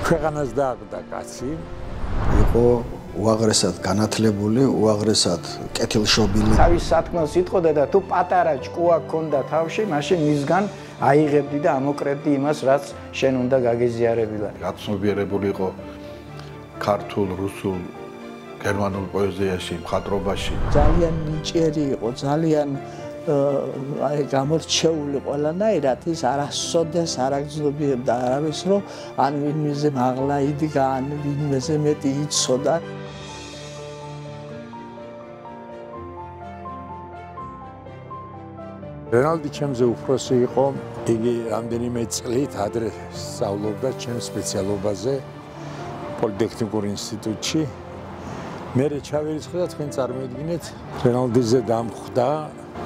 ქვეყანას დააგდა კაცი. იყო უაღრესად განათლებული, უაღრესად კეთილშობილი. თავის სათქმელს იტყოდა და თუ პატარა ჭკუა გქონდა თავში, მაშინ მისგან აიღებდი და ამოკრებდი იმას, რაც შენ უნდა გაგეზიარებილა. გაცნობიერებული იყო ქართულ, რუსულ, გერმანულ პოეზიაში, მხატვრობაში. ძალიან ნიჭიერი იყო, ძალიან გამორჩეული ყველანაირად, ის არასოდეს არ აგრძნობიერდა არავის, რომ ან ვინმეზე მაღლა იდგა, ან ვინმეზე მეტი იცოდა. რენალდი ჩემზე უფროსი იყო, იგი რამდენიმე წლით ადრე სწავლობდა ჩემ სპეციალობაზე პოლიტექნიკურ ინსტიტუტში. მე ჩავირიცხე და თქვენ წარმოიდგინეთ, რენალდიზე დამხვდა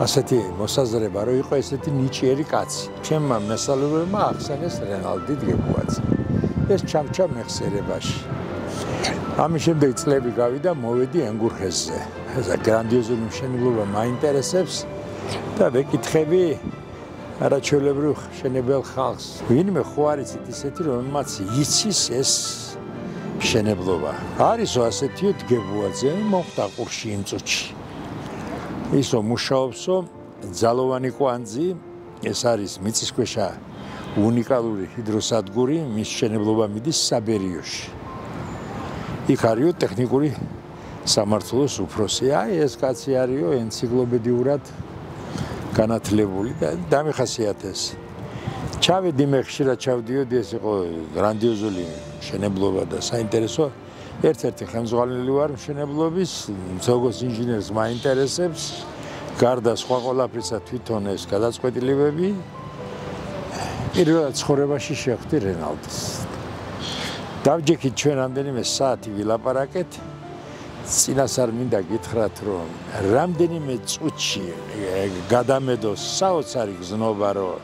ასეთი მოსაზრება, რომ იყო ესეთი ნიჭიერი კაცი. ჩემმა მესწავლებელმა ახსენეს რენალდი დგებუაძე. ეს ჩამჩა მეხსიერებაში. ამის შემდეგ წლები გავიდა, მოვედი ენგურხესზე. ეს გრანდიოზული მშენებლობა მაინტერესებს და ვეკითხები არაჩვეულებრივ მშენებელ ხალხს. ვინმე ხო არ იცით ისეთი, რომელმაც იცის ეს მშენებლობა. არისო ასეთიო დგებუაძე მოხდა ყურში იმ წუთში. ისო მუშაობსო ძალოვანი კვანძი, ეს არის მიწისქვეშა უნიკალური ჰიდროსადგური, მის მშენებლობა მიდის საბერიოში. იქ არისო ტექნიკური სამმართველოს უფროსი. აი ეს კაცი არისო ენციკლოპედიურად განათლებული და დამიხასიათეს. ჩავედი მე ხშირად ჩავდიოდი, ეს იყო გრანდიოზული მშენებლობა და საინტერესო. ერთ-ერთი ხელმძღვანელი ვარ მშენებლობის, ზოგოს ინჟინერს მაინტერესებს, გარდა სხვა ყველაფრისა თვითონ ეს გადაწყვეტილებები. პირველად ცხოვრებაში შეხვდი რენალდის. დავჯექით ჩვენ რამდენიმე საათი ვილაპარაკეთ. წინასწარ მინდა გითხრათ, რომ რამდენიმე წუთში გადამედოს საოცარი გზნობა, რომ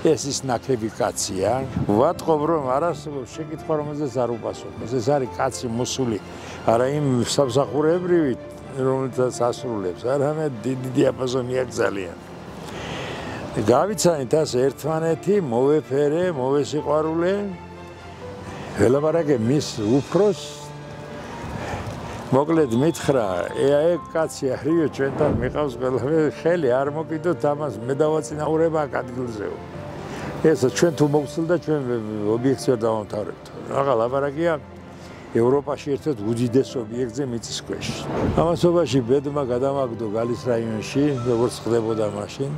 ეს ის ნაკრები კაცია. ვატყობ, რომ არასდროს შეკითხვა, რომელზეც არ უპასუხოს. ეს არის კაცი მოსული არა იმ სამსახურებრივით, რომელსაც ასრულებს, არამედ დიდი დიაპაზონი აქვს ძალიან. გავიცანით ასე ერთმანეთი, მოვეფერე, მოვესიყვარულე. ველაპარაკე მის უფროს. მოკლედ მითხრა, ეგ კაცი არისო, ჩვენთან მიყავს ყველაფერი, ხელი არ მოკიდოთ ამას, მე დავაწინაურებ აქ ადგილზეო. ეს ჩვენ თუ მოვცილდა, ჩვენ ობიექტს ვერ დავამთავრებთ. რაღა ლაპარაკია ევროპაში ერთ-ერთ უდიდეს ობიექტზე მიწისქვეშ. ამასობაში ბედმა გადამაგდო გალის რაიონში, როგორც ხდებოდა მაშინ,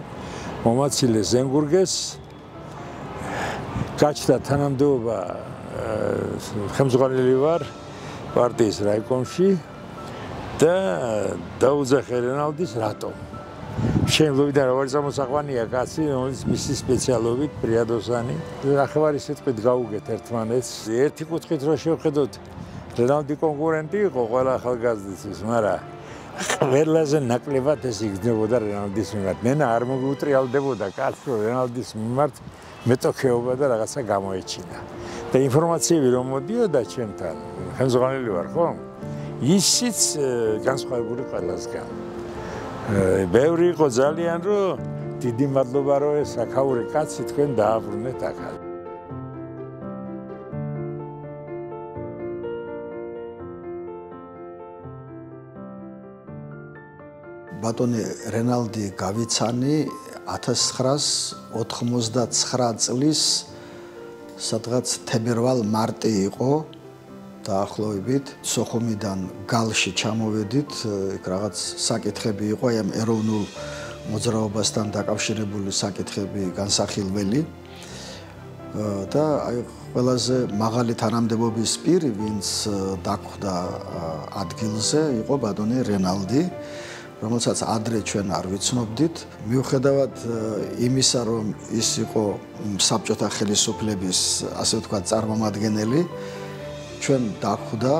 მომაცილეს ენგურგეს, გაჩნდა თანამდებობა ხელმძღვანელი ვარ პარტიის რაიკომში და დაუძახე რენალდის რატომ. შემდგომიდან როგორ სამოსაყვანია კაცი, რომელიც მისი სპეციალობით პრიადოსანი. ნახევარი სიტყვით გაუგეთ ერთმანეთს. ერთი კუთხით რო შევხედოთ, რენალდი კონკურენტი იყო ყველა ახალგაზრდისთვის, მაგრამ ყველაზე ნაკლებად ეს იგრძნებოდა რენალდის მიმართ. ნენა არ მოგუტრიალდებოდა კაცს, რომ რენალდის მიმართ მეტოქეობა და რაღაცა გამოეჩინა. და ინფორმაციები რომ მოდიოდა ჩემთან, ხელმძღვანელი ვარ, ხო? ისიც განსხვავებული ყველასგან. ბევრი იყო ძალიან, რომ დიდი მადლობა, რომ ეს აქაური კაცი თქვენ დააბრუნეთ აქ. ბატონი რენალდი გავიცანი 1989 წლის სადღაც თებერვალ-მარტი იყო დაახლოებით. სოხუმიდან გალში ჩამოვედით, იქ რაღაც საკითხები იყო, აი ამ ეროვნულ მოძრაობასთან დაკავშირებული საკითხები განსახილველი. და აი ყველაზე მაღალი თანამდებობის პირი, ვინც დაგვხვდა ადგილზე, იყო ბატონი რენალდი, რომელსაც ადრე ჩვენ არ ვიცნობდით. მიუხედავად იმისა, რომ ის იყო საბჭოთა ხელისუფლების, ასე ვთქვათ, წარმომადგენელი, ჩვენ დაგვხვდა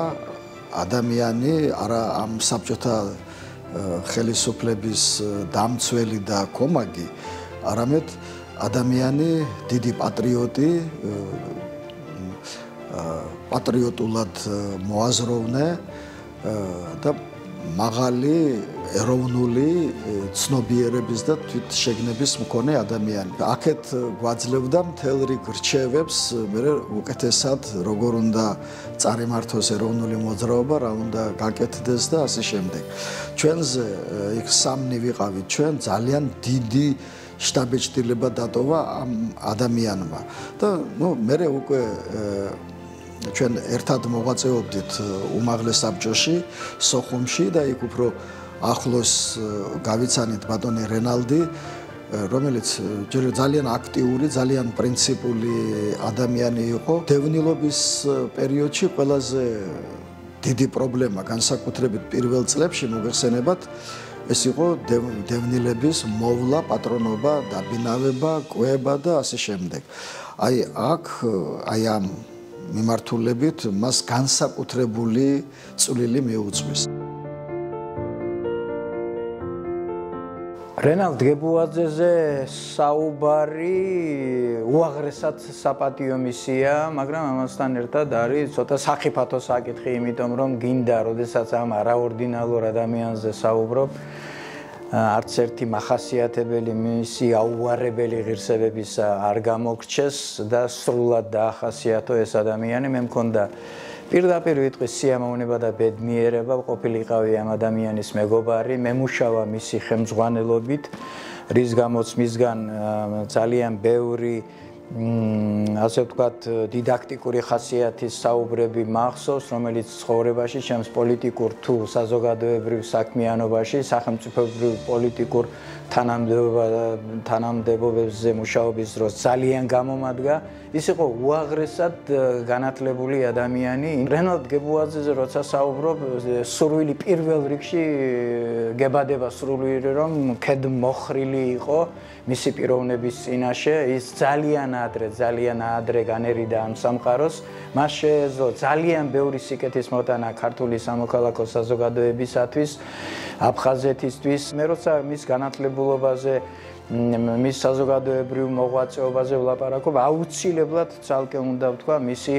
ადამიანი, არა ამ საბჭოთა ხელისუფლების დამცველი და კომაგი, არამედ ადამიანი, დიდი პატრიოტი, პატრიოტულად მოაზროვნე და მაღალი ეროვნული ცნობიერების და თვითშეგნების მქონე ადამიანი. აქეთ გვაძლევდა მთელ რიგ რჩევებს, მე უკეთესად როგორ უნდა წარიმართოს ეროვნული მოძრაობა, რა უნდა გაკეთდეს და ასე შემდეგ. ჩვენზე იქ სამნი ვიყავით ჩვენ, ძალიან დიდი შტაბ-ჭდილება დატოვა ამ ადამიანმა და მე უკვე ჩვენ ერთად მოღვაწეობდით უმაღლეს საბჭოში, სოხუმში და იქ უფრო ახლოს გავიცანით ბატონი რენალდი, რომელიც ძალიან აქტიური, ძალიან პრინციპული ადამიანი იყო. დევნილობის პერიოდში ყველაზე დიდი პრობლემა, განსაკუთრებით პირველ წლებში მოგეხსენებათ, ეს იყო დევნილების მოვლა, პატრონობა, დაბინავება, კვება და ასე შემდეგ. აი ამ მიმართულებით მას განსაკუთრებული წვლილი მიუძღვის. რენალდ გებუაძეზე საუბარი უაღრესად საპატიო მისია, მაგრამ ამასთან ერთად არის ცოტა სახიფათო საკითხი, იმიტომ რომ გინდა, როდესაც ამ არაორდინალურ ადამიანზე საუბრობ, არც ერთი მახასიათებელი მისი აუარებელი ღირსებებისა არ გამოგრჩეს და სრულად დაახასიათო ეს ადამიანი. მე მქონდა პირდაპირ ვიტყვი სიამოვნება და ბედნიერება ყოფილიყავი ამ ადამიანის მეგობარი, მემუშავა მისი ხელმძღვანელობით, რის გამოც მისგან ძალიან ბევრი ასე ვთქვათ დიდაქტიკური ხასიათის საუბრები მახსოვს, რომელიც ცხოვრებაში ჩემს პოლიტიკურ თუ საზოგადოებრივ საქმიანობაში, სახელმწიფოებრივ პოლიტიკურ თანამდებობებზე მუშაობის დროს ძალიან გამომადგა. ის იყო უაღრესად განათლებული ადამიანი. რენალდ გებუაძეზე როცა საუბრობ, სურვილი პირველ რიგში გებადება სურვილი, რომ ქედმოხრილი იყო მისი პიროვნების წინაშე. ის ძალიან ადრე განერიდა ამ სამყაროს. მას შეეძლო ძალიან ბევრი სიკეთის მოტანა ქართული სამოქალაქო საზოგადოებისათვის, აფხაზეთისთვის. მე როცა მის განათლებულობაზე, მის საზოგადოებრივ მოღვაწეობაზე ვლაპარაკობ, აუცილებლად ცალკე უნდა ვთქვა მისი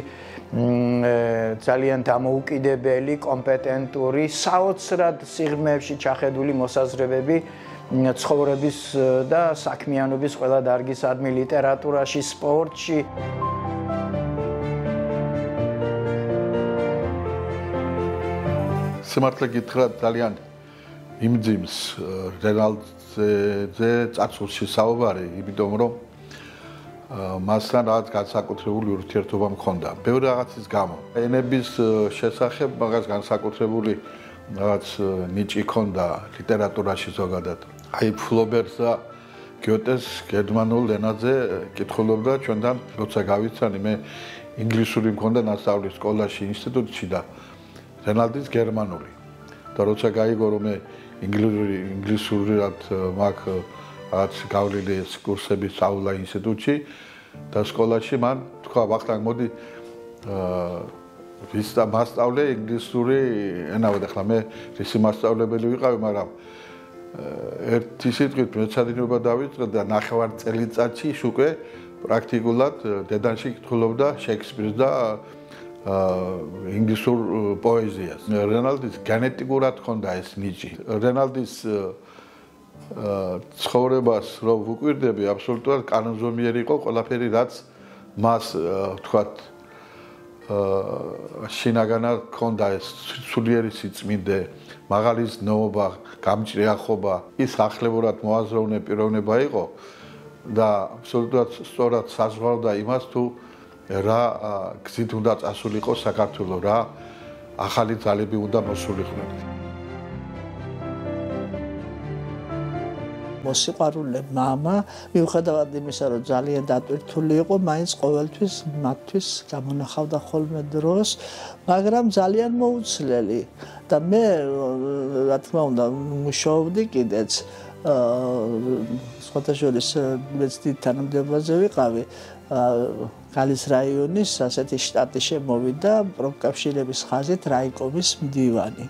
ძალიან დამოუკიდებელი, კომპეტენტური, საოცრად სიღრმეებში ჩახედული მოსაზრებები ცხოვრების და საქმიანობის ყველა დარგისადმი, ლიტერატურაში, სპორტში. სიმართლე გითხრათ, ძალიან იმძიმს რენალდზე წარსულში საუბარი, იმიტომ რომ მასთან რაღაც განსაკუთრებული ურთიერთობა მქონდა. ბევრი რაღაცის გამო. ენების შესახებ მაგას განსაკუთრებული რაღაც ნიჭი ჰქონდა ლიტერატურაში ზოგადად. აი ფლობერს და გიოტეს გერმანულ ენაზე კითხულობდა ჩვენთან, როცა გავიცანი, მე ინგლისური მქონდა ნასწავლი სკოლაში, ინსტიტუტში და რენალდის გერმანული. და როცა გაიგო რომ მე ინგლისურად მაქვს რაღაც გავლილი კურსები სწავლა ინსტიტუტში და სკოლაში მან თქვა ვახტანგ მოდი ვის და მასწავლე ინგლისური ენავა და ხლა მე რისი მასწავლებელი ვიყავი, მაგრამ ერთი სიტყვით მეცადინეობა დავიწყე და 9 წელიწადში უკვე პრაქტიკულად დედანში კითხულობდა შექსპირს და ინგლისურ პოეზიას. რენალდის გენეტიკურად ჰქონდა ეს ნიჭი. რენალდის ცხოვრებას რომ ვუკვირდები, აბსოლუტურად კანონზომიერი იყო ყველაფერი, რაც მას თქვათ შინაგანად ჰქონდა ეს სულიერი სიწმინდე, მაღალი ზნეობა, გამჭრიახობა, ის ახლებურად მოაზროვნე პიროვნება იყო და აბსოლუტურად სწორად საზღვარდა იმას თუ რა გზით უნდა წასულიყო საქართველო, რა ახალი ძალები უნდა მოსულიყვნენ. მოსიყვარულე მამა, მიუხედავად იმისა, რომ ძალიან დატვირთული იყო, მაინც ყოველთვის მათთვის გამონახავდა ხოლმე დროს, მაგრამ ძალიან მოუცლელი. და მე, რა თქმა უნდა, მუშაობდი კიდეც სხვათა შორის მეც დიდ თანამდებობაზე ვიყავი. გალის რაიონის ასეთი შტატი შემოვიდა პროფკავშირების ხაზით რაიკომის მდივანი.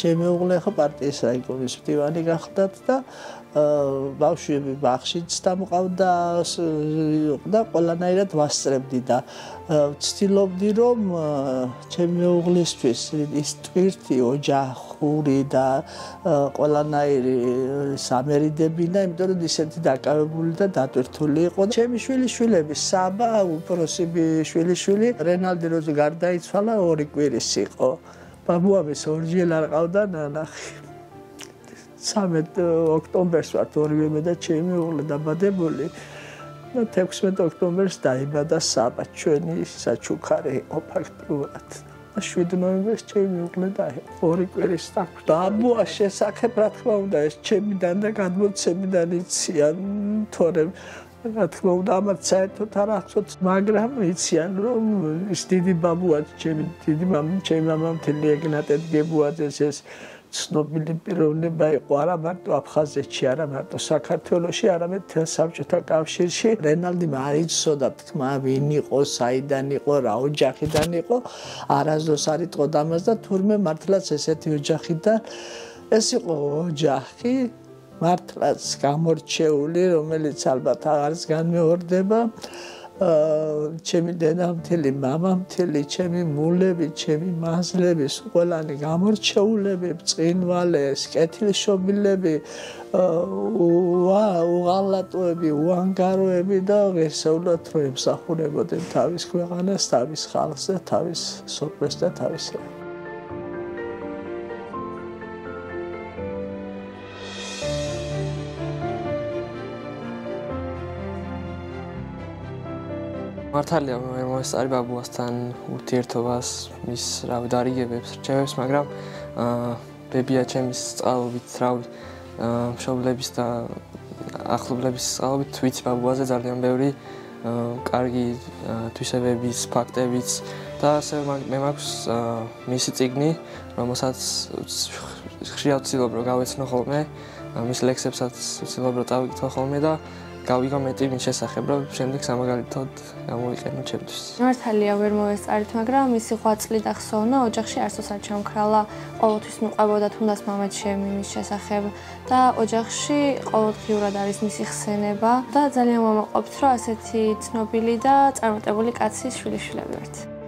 ჩემი უღლე ხო პარტიის რაიკომის მდივანი გახდათ და ბავშვები ბაღშიც დამყავდა და ყველანაირად ვასწრებდი და ვცდილობდი რომ ჩემი მეუღლისთვის ის ტვირთი ოჯახური და ყველანაირი სამერიდებინა, იმიტომ რომ ისეთი დაკავებული და დატვირთული იყო. ჩემი შვილიშვილები საბა, უფროსი შვილიშვილი რენალდი როცა გარდაიცვალა 2 კვირის იყო. ბაბუამის ორჯერ არ ყავდა ნანახი. 13 ოქტომბერს ვართ ორივე მე და ჩემი მეუღლე დაბადებული. და 16 ოქტომბერს დაიბადა საბა, ჩვენი საჩუქარი იყო ფაქტიურად. 7 ნოემბერს ჩემი მეუღლე დაიღო 2 კვირის სტაჟი. ბაბუას შესახებ რა თქმა უნდა ეს ჩემიდან და გადმოცემიდან იციან, თორემ რა თქმა უნდა ამათ საერთოდ არ ახსოვთ, მაგრამ იციან რომ ის დიდი ბაბუა ჩემი დიდი მამამთილი ეგნატე გებუაძეს ეს ცნობილი პიროვნება იყო არა მარტო აფხაზეთში, არა მარტო საქართველოში, არამედ მთელ საბჭოთა კავშირში. რენალდიმ არ იცოდა თქმა ვინ იყო, საიდან იყო, რა ოჯახიდან იყო, არასდროს არ იტყოდა ამას და თურმე მართლაც ესეთი ოჯახიდან ეს იყო ოჯახი მართლაც გამორჩეული, რომელიც ალბათ აღარც განმეორდება. ჩემი დედამთილი, მამამთილი, ჩემი მულები, ჩემი მაზლები, ყველანი გამორჩეულები, ბრწყინვალე, კეთილშობილები, უღალატოები, უანგაროები და ღირსეულად რო ემსახურებოდნენ თავის ქვეყანას, თავის ხალხს და თავის სოფლს და თავის მართალია მე მომესწარი ბაბუასთან ურთიერთობას, მის რავი დარიგებებს, რჩევებს, მაგრამ ბებია ჩემის წყალობით, რავი მშობლების და ახლობლების წყალობით ვიცი ბაბუაზე ძალიან ბევრი კარგი თვისებების ფაქტებიც და ასე მე მაქვს მისი წიგნი, რომელსაც ხშირად ვცდილობ რომ გავეცნო ხოლმე, მის ლექსებსაც ვცდილობ რომ წავიკითხო ხოლმე და გავიგო მეტი მის შესახებ, რომ შემდეგ სამაგალითოდ გამოვიყენო ჩემთვის. მართალია ვერ მოვესწარით, მაგრამ მისი ღვაწლი და ხსოვნა ოჯახში არასდროს არ ჩამქრალა. ყოველთვის მიყვებოდა თუნდაც მამაჩემი მის შესახებ და ოჯახში ყოველდღიურად არის მისი ხსენება და ძალიან ვამაყობთ, რომ ასეთი ცნობილი და წარმატებული კაცის შვილიშვილები ვართ.